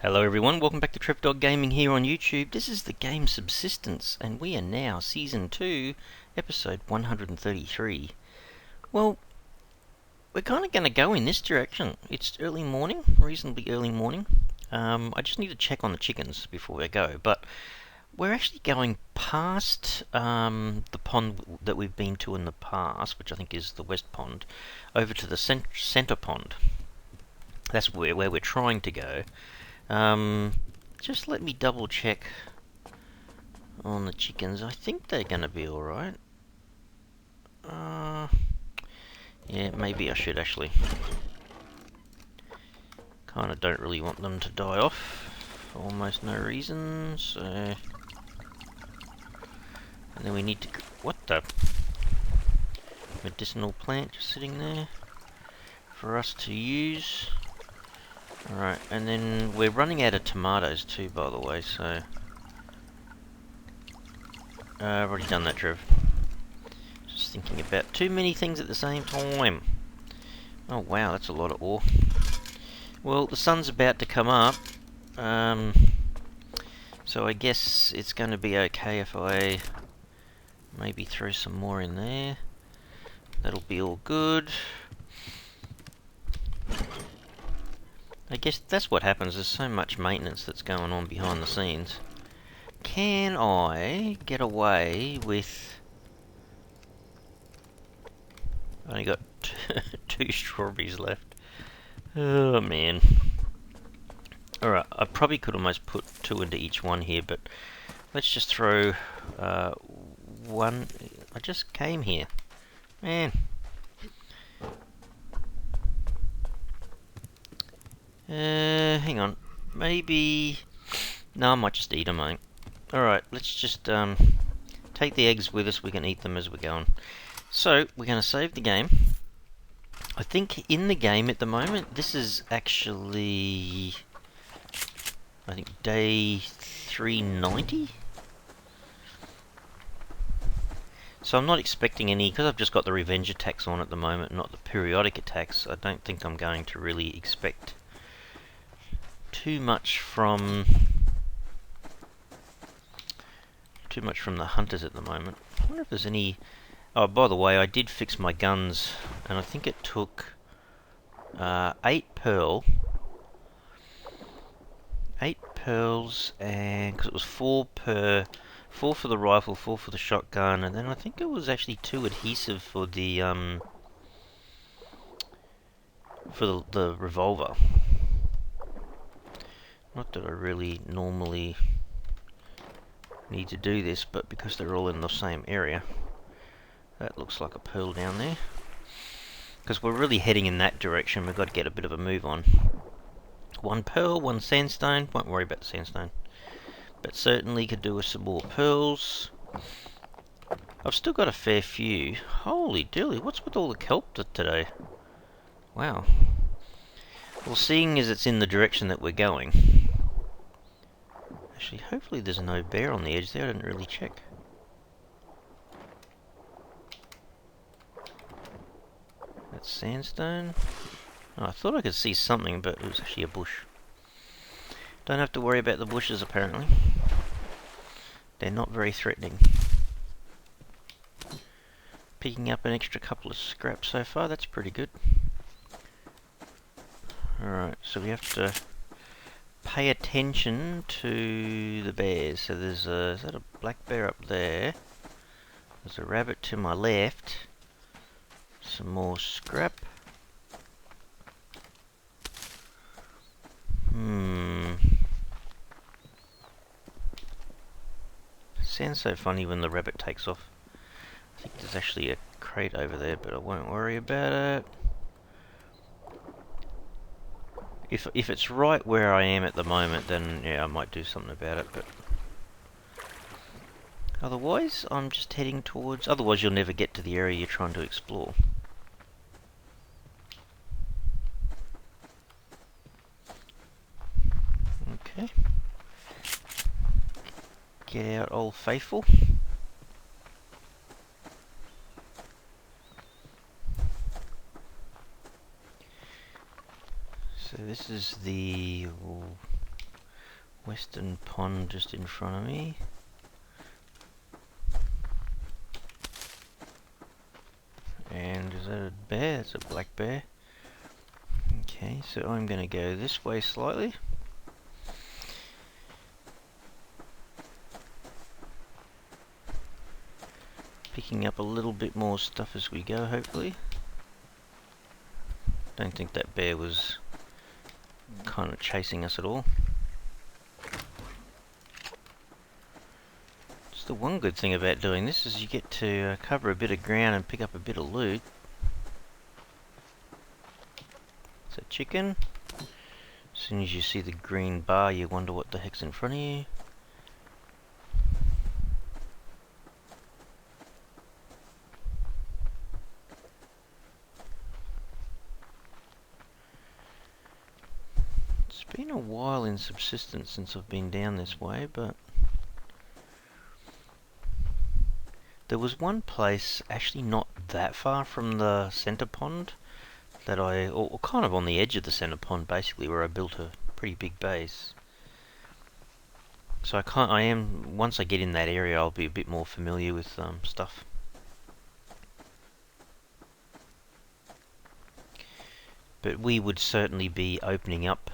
Hello everyone, welcome back to Trip Dog Gaming here on YouTube. This is the game Subsistence, and we are now Season 2, Episode 133. Well, we're kind of going to go in this direction. It's early morning, reasonably early morning. I just need to check on the chickens before we go, but we're actually going past the pond that we've been to in the past, which I think is the West Pond, over to the Centre Pond. That's where we're trying to go. Just let me double check on the chickens. I think they're going to be alright. Yeah, maybe I should actually. Kind of don't really want them to die off for almost no reason, so... And then we need to... What the? Medicinal plant just sitting there for us to use. Alright, and then we're running out of tomatoes too, by the way, so... I've already done that, Trev. Just thinking about too many things at the same time. Oh wow, that's a lot of ore. Well, the sun's about to come up, so I guess it's going to be okay if I maybe throw some more in there. That'll be all good. I guess that's what happens, there's so much maintenance that's going on behind the scenes. Can I get away with... I only got two strawberries left. Oh man. Alright, I probably could almost put two into each one here, but let's just throw one... I just came here. Man. Hang on. Maybe... No, I might just eat them, mate. Alright, let's just take the eggs with us. We can eat them as we're going. So, we're going to save the game. I think in the game at the moment, this is actually... I think day 390? So I'm not expecting any, because I've just got the revenge attacks on at the moment, not the periodic attacks. I don't think I'm going to really expect too much from the hunters at the moment. I wonder if there's any... Oh, by the way, I did fix my guns, and I think it took 8 pearls, and because it was 4 for the rifle, 4 for the shotgun, and then I think it was actually 2 adhesive for the revolver. Not that I really normally need to do this, but because they're all in the same area. That looks like a pearl down there. Because we're really heading in that direction, we've got to get a bit of a move on. 1 pearl, 1 sandstone. Won't worry about the sandstone. But certainly could do with some more pearls. I've still got a fair few. Holy dilly, what's with all the kelp today? Wow. Well, seeing as it's in the direction that we're going... Actually, hopefully there's no bear on the edge there, I didn't really check. That's sandstone. Oh, I thought I could see something, but it was actually a bush. Don't have to worry about the bushes, apparently. They're not very threatening. Picking up an extra couple of scraps so far, that's pretty good. Alright, so we have to pay attention to the bears. So there's a... Is that a black bear up there? There's a rabbit to my left. Some more scrap. Sounds so funny when the rabbit takes off. I think there's actually a crate over there, but I won't worry about it. If it's right where I am at the moment, then yeah, I might do something about it, but... Otherwise, I'm just heading towards... Otherwise, you'll never get to the area you're trying to explore. Okay. Get out Old Faithful. So this is the Western pond just in front of me. And is that a bear? It's a black bear. Okay, so I'm going to go this way slightly. Picking up a little bit more stuff as we go, hopefully. Don't think that bear was kind of chasing us at all. Just the one good thing about doing this is you get to cover a bit of ground and pick up a bit of loot. It's a chicken. As soon as you see the green bar, you wonder what the heck's in front of you. It's been a while in Subsistence since I've been down this way, but there was one place actually not that far from the centre pond that or kind of on the edge of the centre pond basically, where I built a pretty big base. So once I get in that area, I'll be a bit more familiar with stuff. But we would certainly be opening up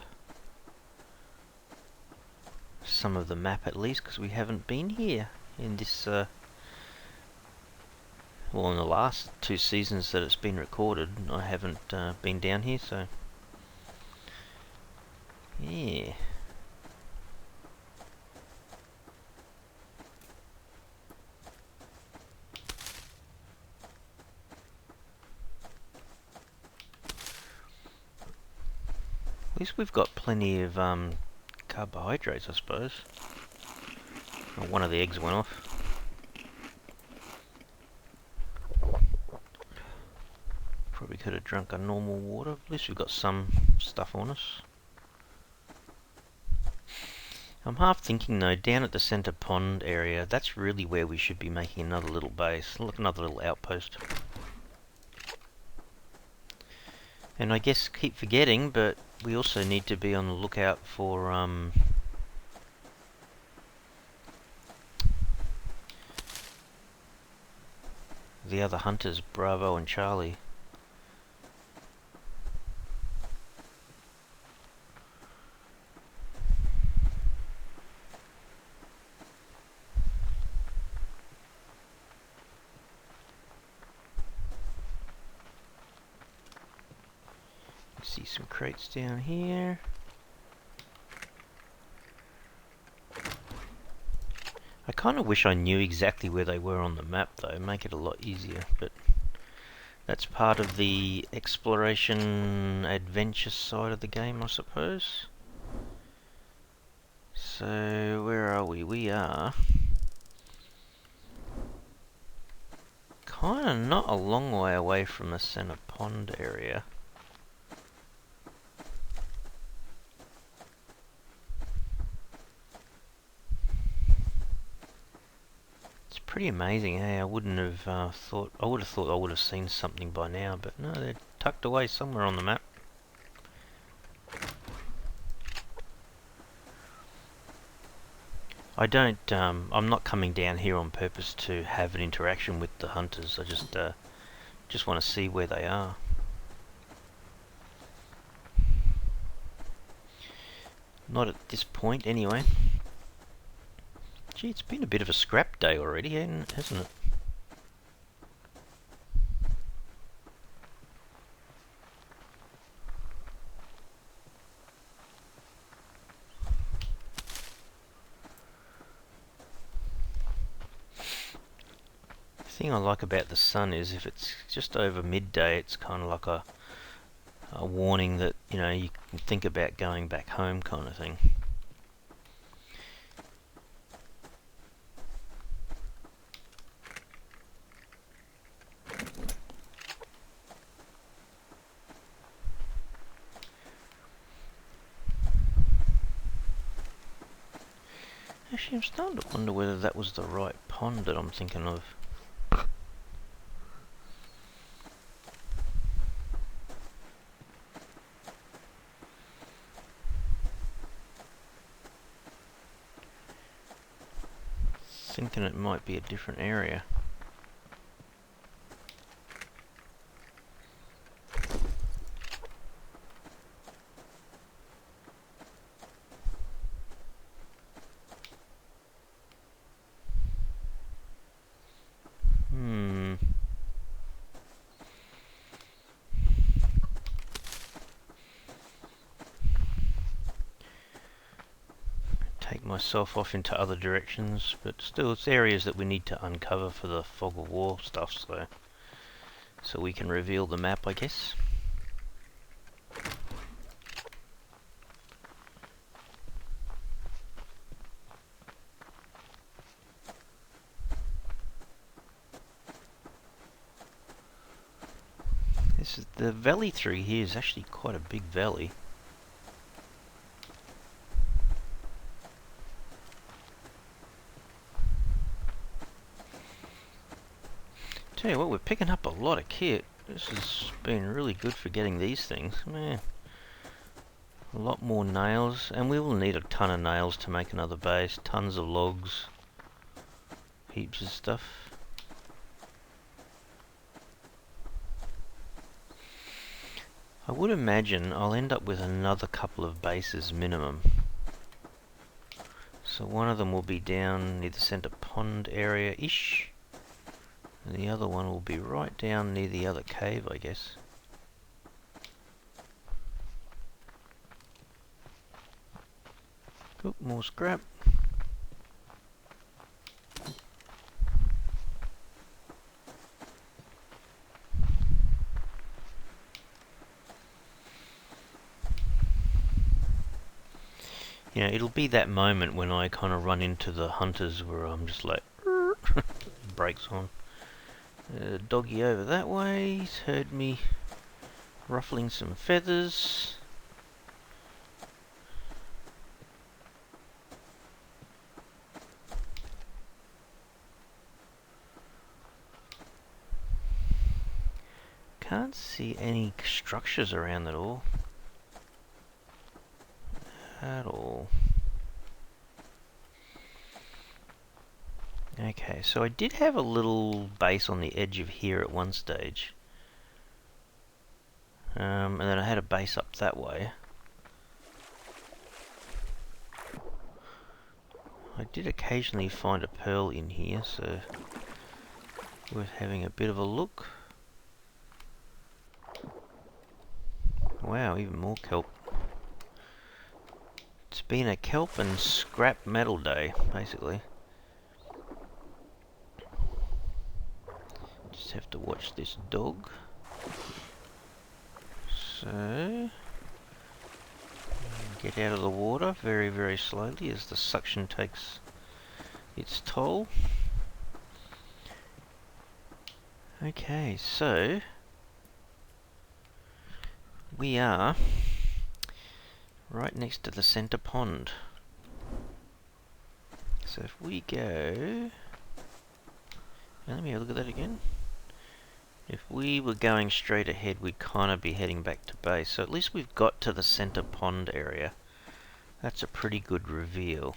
some of the map at least, because we haven't been here in this, well, in the last 2 seasons that it's been recorded, I haven't been down here, so yeah. At least we've got plenty of carbohydrates, I suppose. Oh, one of the eggs went off. Probably could have drunk a normal water. At least we've got some stuff on us. I'm half thinking though, down at the centre pond area, that's really where we should be making another little base. Look, another little outpost. And I guess keep forgetting, but we also need to be on the lookout for the other hunters, Bravo and Charlie. See some crates down here. I kind of wish I knew exactly where they were on the map though, make it a lot easier, but that's part of the exploration adventure side of the game, I suppose. So where are we? We are kind of not a long way away from the centre pond area. Pretty amazing, hey? I wouldn't have thought. I would have thought I would have seen something by now, but no, they're tucked away somewhere on the map. I don't. I'm not coming down here on purpose to have an interaction with the hunters. I just want to see where they are. Not at this point, anyway. Gee, it's been a bit of a scrap day already, hasn't it? The thing I like about the sun is if it's just over midday, it's kind of like a warning that, you know, you can think about going back home kind of thing. Actually, I'm starting to wonder whether that was the right pond that I'm thinking of. thinking it might be a different area. Take myself off into other directions, but still it's areas that we need to uncover for the fog of war stuff, so we can reveal the map, I guess. This is the valley through here is actually quite a big valley. Tell you what, we're picking up a lot of kit. This has been really good for getting these things. Man, a lot more nails, and we will need a ton of nails to make another base. Tons of logs, heaps of stuff. I would imagine I'll end up with another couple of bases minimum. So one of them will be down near the center pond area-ish. And the other one will be right down near the other cave, I guess. Oop, more scrap. You know, it'll be that moment when I kind of run into the hunters where I'm just like, brakes on. Doggy over that way, he's heard me ruffling some feathers. Can't see any structures around at all. Okay, so I did have a little base on the edge of here at one stage. And then I had a base up that way. I did occasionally find a pearl in here, so worth having a bit of a look. Wow, even more kelp. It's been a kelp and scrap metal day, basically. Just have to watch this dog. So, get out of the water very, very slowly as the suction takes its toll. Okay, so we are right next to the center pond. So if we go, let me have a look at that again. If we were going straight ahead, we'd kind of be heading back to base. So at least we've got to the center pond area. That's a pretty good reveal.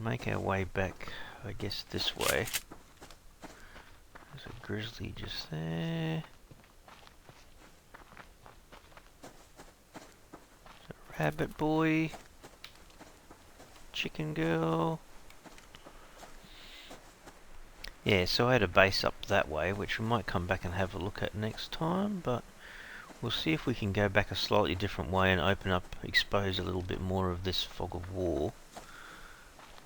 Make our way back, I guess, this way. There's a grizzly just there. There's a rabbit boy. Chicken girl. Yeah, so I had a base up that way, which we might come back and have a look at next time, but we'll see if we can go back a slightly different way and open up, expose a little bit more of this fog of war.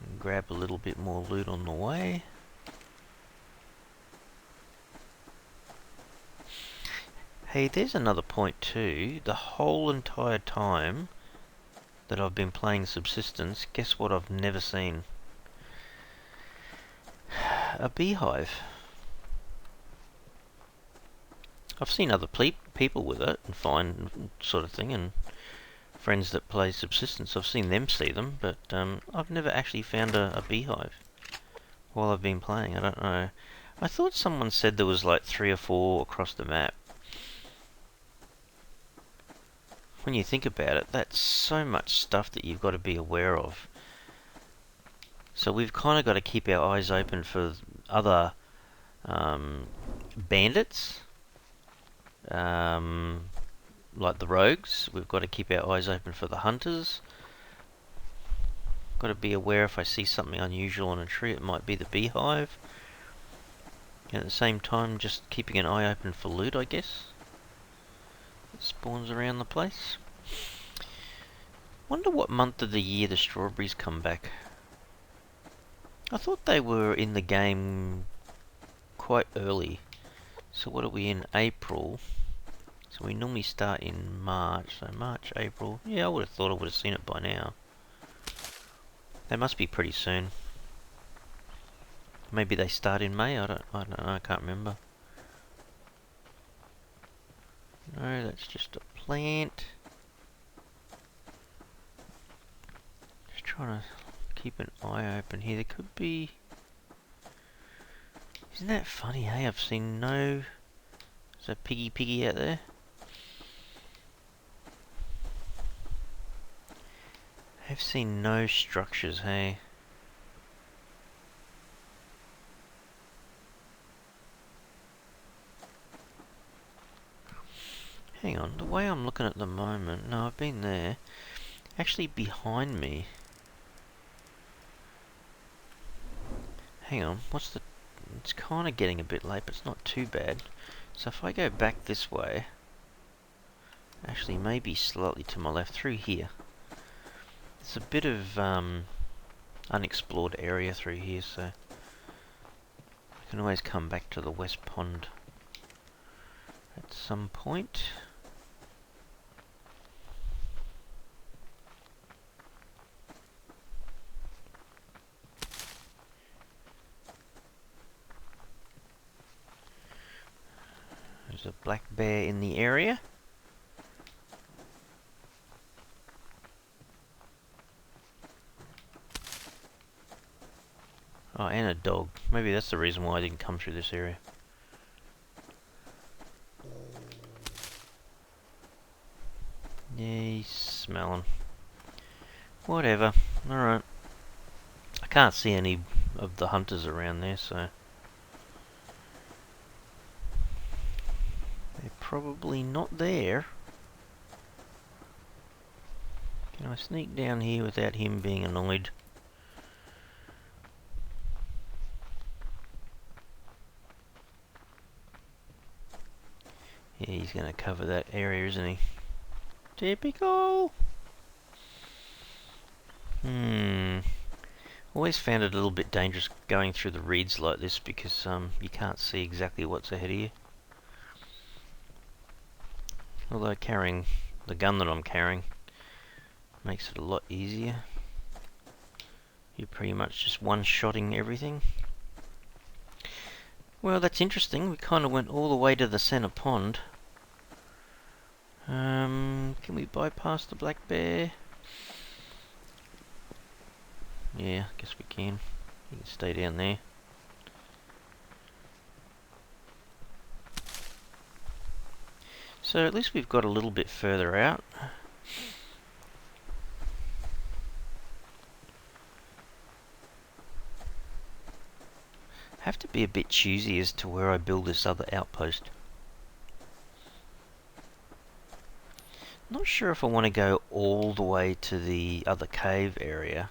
And grab a little bit more loot on the way. Hey, there's another point too. The whole entire time that I've been playing Subsistence, guess what I've never seen? A beehive. I've seen other people with it and find sort of thing, and friends that play Subsistence, I've seen them see them, but I've never actually found a beehive while I've been playing. I don't know. I thought someone said there was like 3 or 4 across the map. When you think about it, that's so much stuff that you've got to be aware of. So we've kind of got to keep our eyes open for other bandits, like the rogues. We've got to keep our eyes open for the hunters. Got to be aware if I see something unusual on a tree, it might be the beehive. And at the same time, just keeping an eye open for loot, I guess. It spawns around the place. Wonder what month of the year the strawberries come back. I thought they were in the game quite early. So what are we in? April. So we normally start in March. So March, April. Yeah, I would have thought I would have seen it by now. They must be pretty soon. Maybe they start in May. I don't know. I can't remember. No, that's just a plant. Just trying to keep an eye open here. There could be. Isn't that funny? Hey, I've seen no. Is a piggy out there? I've seen no structures. Hey. Hang on, the way I'm looking at the moment, no, I've been there. Actually, behind me. Hang on, what's the... It's kind of getting a bit late, but it's not too bad. So if I go back this way... Actually, maybe slightly to my left, through here. It's a bit of unexplored area through here, so... I can always come back to the west pond at some point. There's a black bear in the area. Oh, and a dog. Maybe that's the reason why I didn't come through this area. Yeah, he's smelling. Whatever. Alright. I can't see any of the hunters around there, so... They're probably not there. Can I sneak down here without him being annoyed? Yeah, he's going to cover that area, isn't he? Typical! Always found it a little bit dangerous going through the reeds like this because you can't see exactly what's ahead of you. Although carrying the gun that I'm carrying makes it a lot easier. You're pretty much just one-shotting everything. Well, that's interesting. We kind of went all the way to the center pond. Can we bypass the black bear? Yeah, I guess we can. You can stay down there. So at least we've got a little bit further out. Have to be a bit choosy as to where I build this other outpost. Not sure if I want to go all the way to the other cave area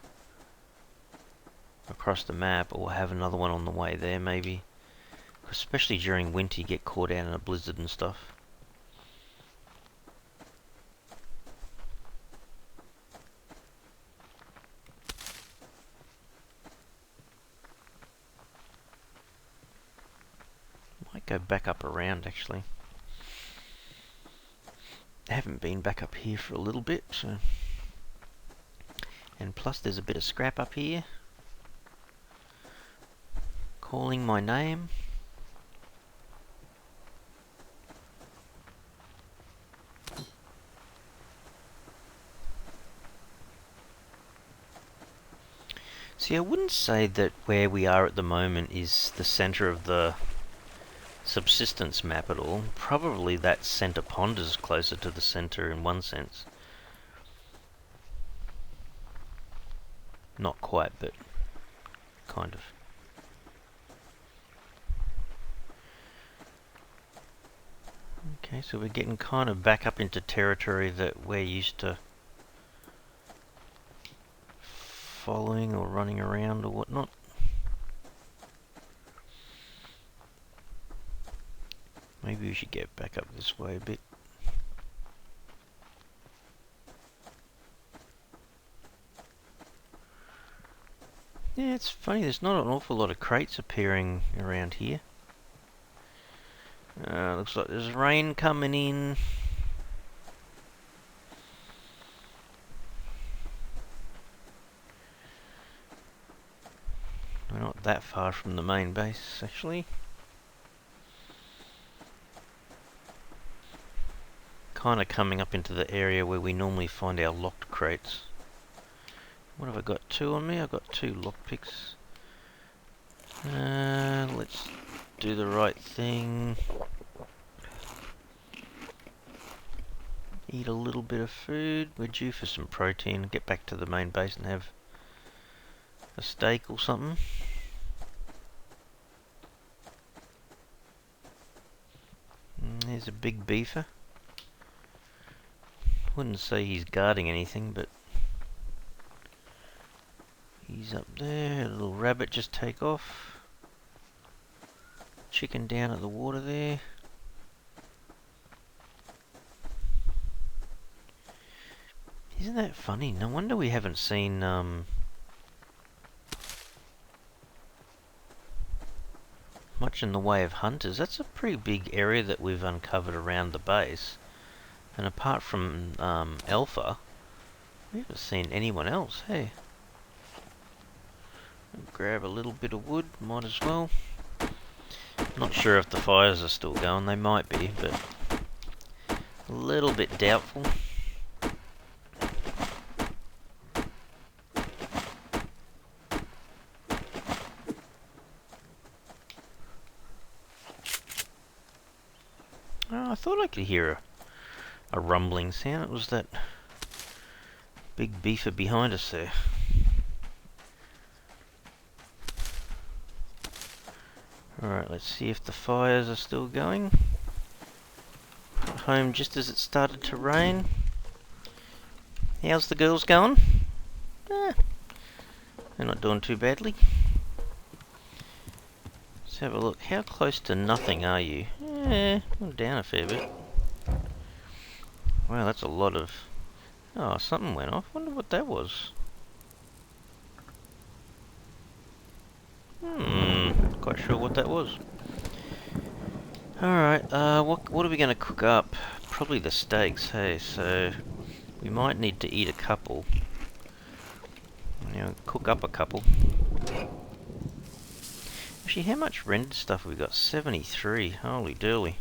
across the map, or have another one on the way there maybe. Especially during winter you get caught out in a blizzard and stuff. Might go back up around actually. I haven't been back up here for a little bit, so... And plus there's a bit of scrap up here. Calling my name. See, I wouldn't say that where we are at the moment is the center of the Subsistence map at all. Probably that center pond is closer to the center in one sense. Not quite, but kind of. Okay, so we're getting kind of back up into territory that we're used to following or running around or whatnot. Maybe we should get back up this way a bit. Yeah, it's funny, there's not an awful lot of crates appearing around here. Looks like there's rain coming in. We're not that far from the main base, actually. Kind of coming up into the area where we normally find our locked crates. What have I got? 2 on me? I've got 2 lockpicks. Let's do the right thing. Eat a little bit of food. We're due for some protein. Get back to the main base and have a steak or something. There's a big beaver. Wouldn't say he's guarding anything, but he's up there. A little rabbit just take off. Chicken down at the water there. Isn't that funny? No wonder we haven't seen much in the way of hunters. That's a pretty big area that we've uncovered around the base. And apart from Alpha, we haven't seen anyone else, hey? Grab a little bit of wood, might as well. Not sure if the fires are still going, they might be, but a little bit doubtful. Oh, I thought I could hear a rumbling sound. It was that big beaver behind us there. Alright, let's see if the fires are still going. Got home just as it started to rain. How's the girls going? They're not doing too badly. Let's have a look. How close to nothing are you? I'm down a fair bit. Wow, that's a lot of... Oh, something went off. Wonder what that was. Not quite sure what that was. Alright, what are we going to cook up? Probably the steaks, hey, so we might need to eat a couple. Cook up a couple. Actually, how much rendered stuff have we got? 73. Holy dooly.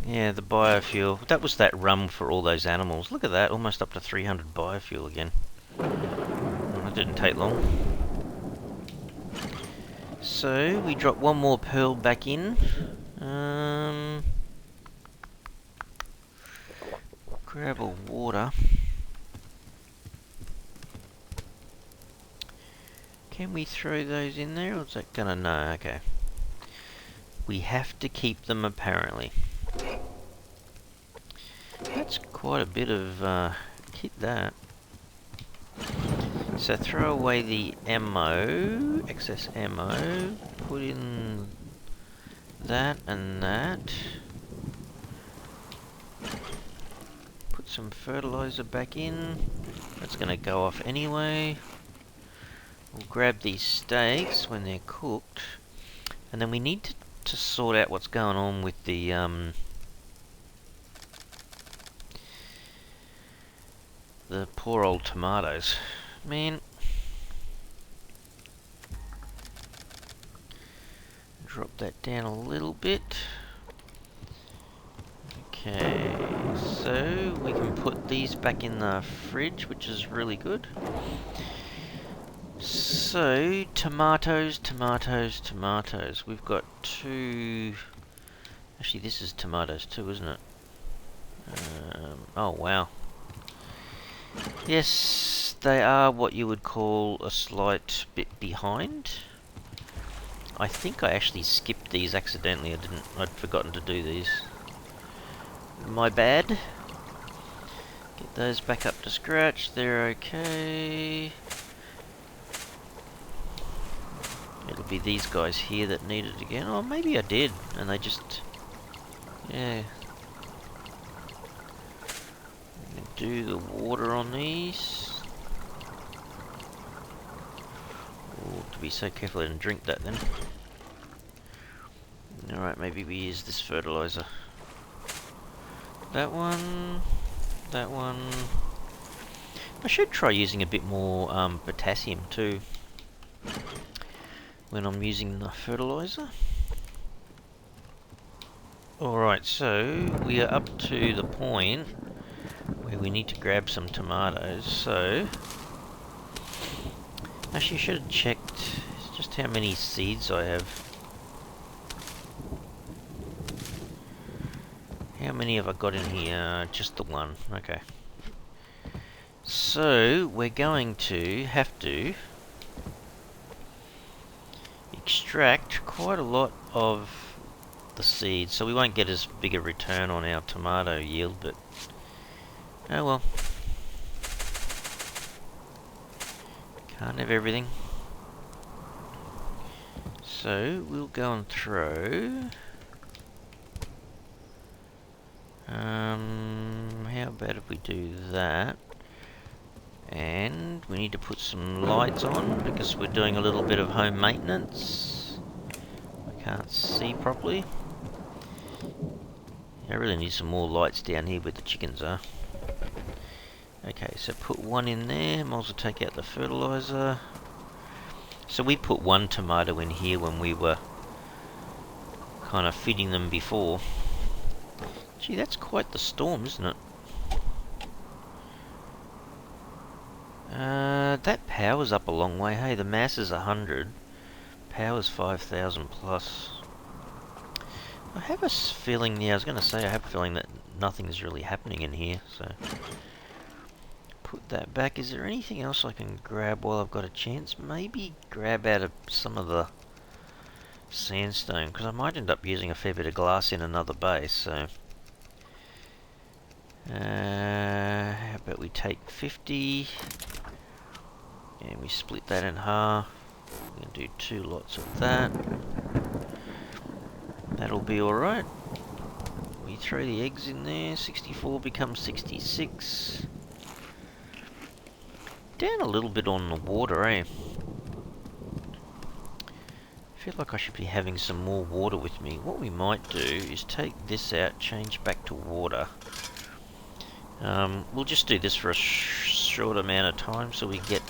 Yeah, the biofuel. That was that rum for all those animals. Look at that, almost up to 300 biofuel again. That didn't take long. So, we drop one more pearl back in. Grab a water. Can we throw those in there, or is that gonna... No, okay. We have to keep them, apparently. That's quite a bit of kit, that. So throw away the ammo, excess ammo, put in that and that. Put some fertilizer back in. That's going to go off anyway. We'll grab these steaks when they're cooked. And then we need to sort out what's going on with the poor old tomatoes. Man. Drop that down a little bit. Okay, so we can put these back in the fridge, which is really good. So, tomatoes. We've got 2... Actually, this is tomatoes too, isn't it? Oh, wow. Yes, they are what you would call a slight bit behind. I think I actually skipped these accidentally. I'd forgotten to do these. My bad. Get those back up to scratch. They're okay. It'll be these guys here that need it again. Oh, maybe I did, and they just... yeah. Do the water on these. Oh, to be so careful I didn't drink that then. Alright, maybe we use this fertilizer. That one. That one. I should try using a bit more potassium too when I'm using the fertilizer. Alright, so we are up to the point where we need to grab some tomatoes, so... actually, I should have checked just how many seeds I have. How many have I got in here? Just the one. Okay. So, we're going to have to extract quite a lot of the seeds, so we won't get as big a return on our tomato yield, but oh well. Can't have everything. So, we'll go and throw... how about if we do that? And we need to put some lights on because we're doing a little bit of home maintenance. I can't see properly. I really need some more lights down here where the chickens are. Okay, so put one in there. Might as well take out the fertilizer. So we put one tomato in here when we were kind of feeding them before. Gee, that's quite the storm, isn't it? That power's up a long way. Hey, the mass is 100. Power's 5,000 plus. I have a feeling, yeah, I was going to say, I have a feeling that nothing's really happening in here, so... put that back. Is there anything else I can grab while I've got a chance? Maybe grab out of some of the sandstone, because I might end up using a fair bit of glass in another base, so... how about we take 50 and we split that in half. We're going to do 2 lots of that. That'll be alright. We throw the eggs in there. 64 becomes 66. Down a little bit on the water, eh? I feel like I should be having some more water with me. What we might do is take this out, change back to water. We'll just do this for a short amount of time so we get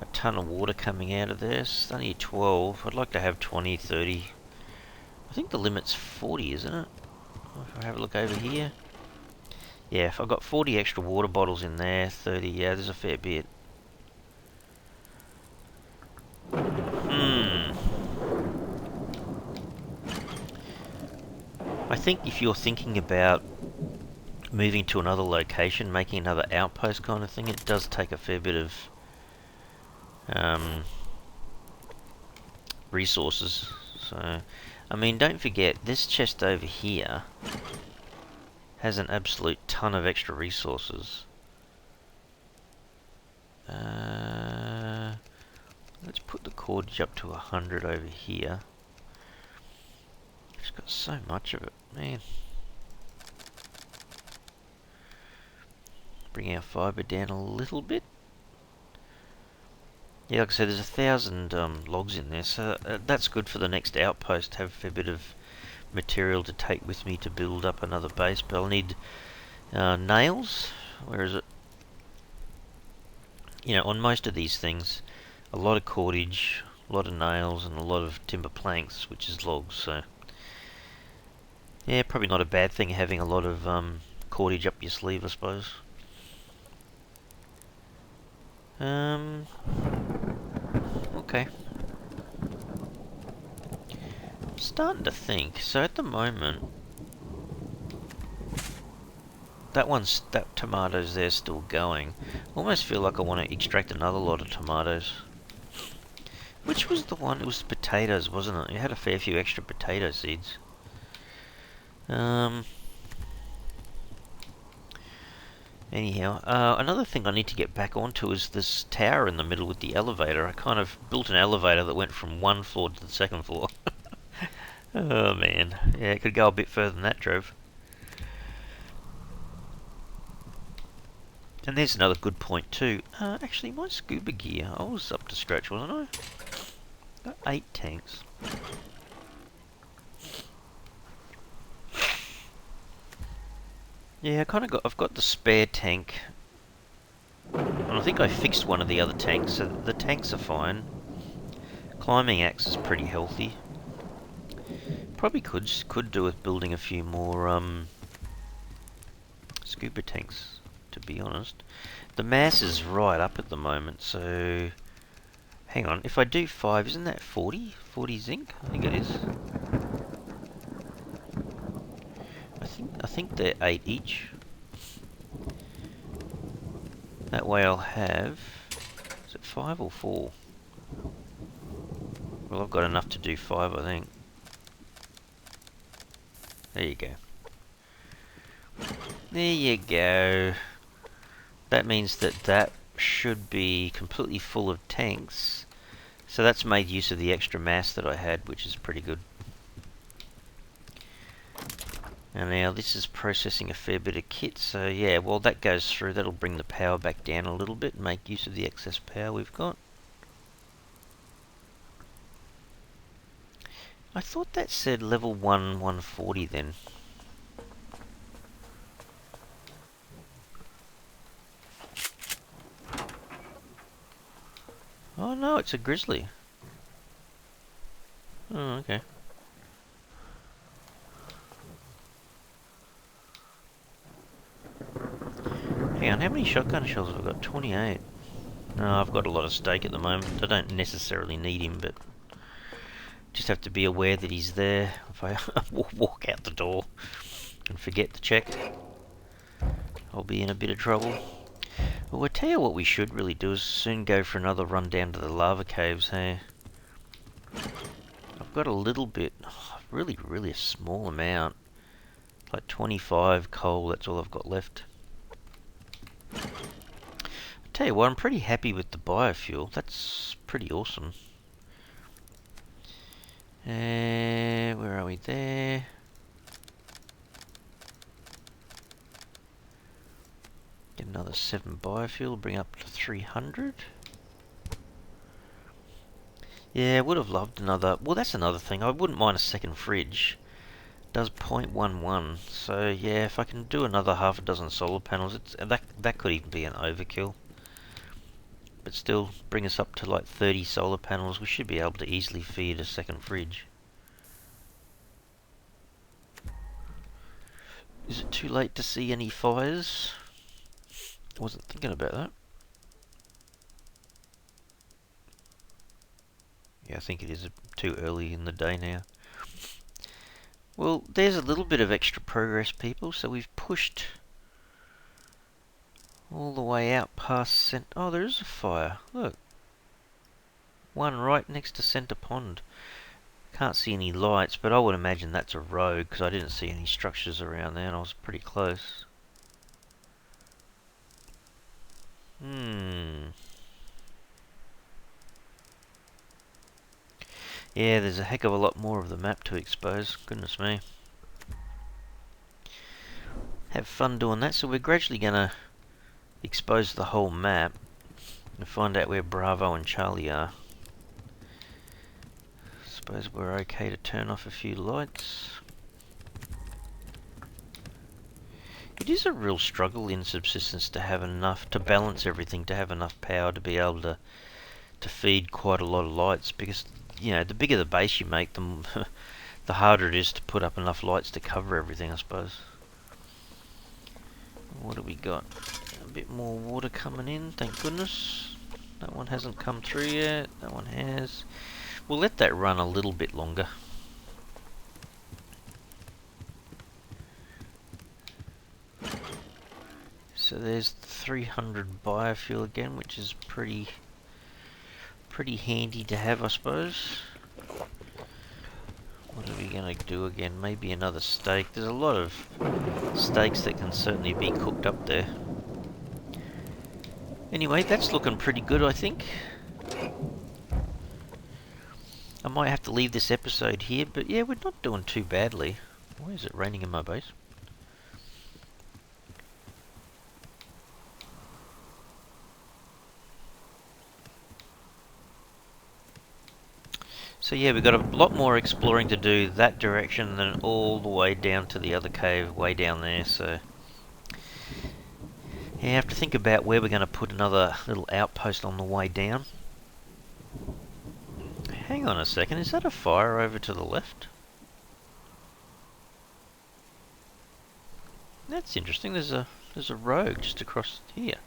a ton of water coming out of there. It's only 12. I'd like to have 20, 30. I think the limit's 40, isn't it? If I have a look over here. Yeah, if I've got 40 extra water bottles in there, 30, yeah, there's a fair bit. I think if you're thinking about moving to another location, making another outpost kind of thing, it does take a fair bit of resources. So, I mean, don't forget, this chest over here has an absolute ton of extra resources. Let's put the cordage up to 100 over here. It's got so much of it, man. Bring our fibre down a little bit. Yeah, like I said, there's 1,000 logs in there, so that's good for the next outpost. Have a fair bit of material to take with me to build up another base, but I'll need nails. Where is it? You know, on most of these things, a lot of cordage, a lot of nails, and a lot of timber planks, which is logs, so... yeah, probably not a bad thing having a lot of cordage up your sleeve, I suppose. Okay. I'm starting to think. So at the moment, that tomatoes there's still going. Almost feel like I want to extract another lot of tomatoes. Which was the one? It was the potatoes, wasn't it? You had a fair few extra potato seeds. Anyhow, another thing I need to get back onto is this tower in the middle with the elevator. I kind of built an elevator that went from one floor to the second floor. Oh man, yeah, it could go a bit further than that, drove. And there's another good point too. Actually, my scuba gear, I was up to scratch, wasn't I? Got 8 tanks. Yeah, I've got the spare tank. And I think I fixed one of the other tanks, so the tanks are fine. Climbing axe is pretty healthy. Probably could do with building a few more scuba tanks, to be honest. The mass is right up at the moment, so hang on. If I do 5, isn't that 40? 40 zinc? I think it is. I think they're 8 each. That way I'll have... Is it 5 or 4? Well, I've got enough to do 5, I think. There you go. There you go. That means that should be completely full of tanks. So that's made use of the extra mass that I had, which is pretty good. And now this is processing a fair bit of kit, so yeah, while that goes through, that'll bring the power back down a little bit and make use of the excess power we've got. I thought that said level 1, 140 then. Oh no, it's a grizzly. Oh, okay. Hang on, how many shotgun shells have I got? 28. No, I've got a lot of steak at the moment. I don't necessarily need him, but just have to be aware that he's there. If I walk out the door and forget to check, I'll be in a bit of trouble. Well, I tell you what we should really do is soon go for another run down to the lava caves, hey? I've got a little bit, really a small amount. Like 25 coal, that's all I've got left. I tell you what, I'm pretty happy with the biofuel. That's pretty awesome. Where are we there? Get another 7 biofuel, bring up to 300. Yeah, I would have loved another... Well, that's another thing. I wouldn't mind a second fridge. It does 0.11. So, yeah, if I can do another half a dozen solar panels, that could even be an overkill. But still, bring us up to like 30 solar panels. We should be able to easily feed a second fridge. Is it too late to see any fires? I wasn't thinking about that. Yeah, I think it is too early in the day now. Well, there's a little bit of extra progress, people. So we've pushed all the way out past oh, there is a fire. Look. One right next to Centre Pond. Can't see any lights, but I would imagine that's a road, because I didn't see any structures around there, and I was pretty close. Yeah, there's a heck of a lot more of the map to expose. Goodness me. Have fun doing that. So we're gradually going to expose the whole map and find out where Bravo and Charlie are. Suppose we're okay to turn off a few lights. It is a real struggle in Subsistence to have enough, to balance everything, to have enough power to be able to feed quite a lot of lights, because, you know, the bigger the base you make, the harder it is to put up enough lights to cover everything, I suppose. What do we got? A bit more water coming in, thank goodness. That one hasn't come through yet, that one has. We'll let that run a little bit longer. So there's 300 biofuel again, which is pretty handy to have, I suppose. What are we going to do again? Maybe another steak. There's a lot of steaks that can certainly be cooked up there. Anyway, that's looking pretty good, I think. I might have to leave this episode here, but yeah, we're not doing too badly. Why is it raining in my base? So yeah, we've got a lot more exploring to do that direction than all the way down to the other cave way down there, so yeah, I have to think about where we're going to put another little outpost on the way down. Hang on a second, is that a fire over to the left? That's interesting, there's a rogue just across here.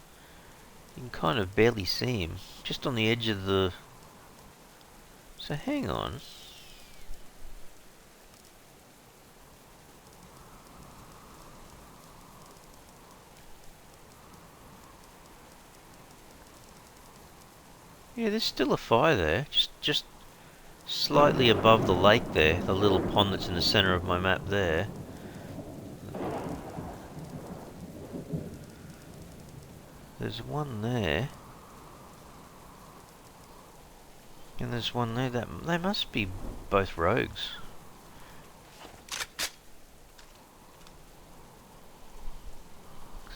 You can kind of barely see him, just on the edge of the... So hang on. Yeah, there's still a fire there, just slightly above the lake there, the little pond that's in the center of my map there. There's one there. And there's one there. They must be both rogues.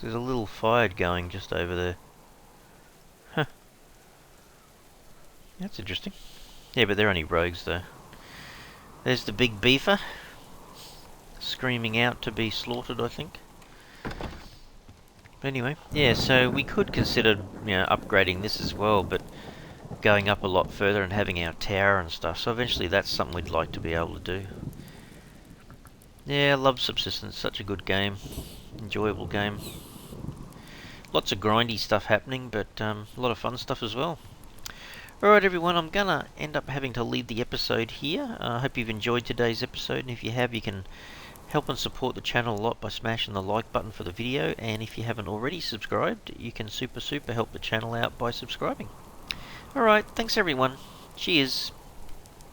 There's a little fire going just over there. Huh. That's interesting. Yeah, but they're only rogues though. There's the big beefer. Screaming out to be slaughtered, I think. But anyway, yeah, so we could consider, upgrading this as well, but going up a lot further and having our tower and stuff. So eventually that's something we'd like to be able to do. Yeah, I love Subsistence. Such a good game. Enjoyable game. Lots of grindy stuff happening, but a lot of fun stuff as well. Alright everyone, I'm gonna end up having to leave the episode here. I hope you've enjoyed today's episode, and if you have, you can help and support the channel a lot by smashing the like button for the video, and if you haven't already subscribed, you can super help the channel out by subscribing. Alright, thanks everyone. Cheers.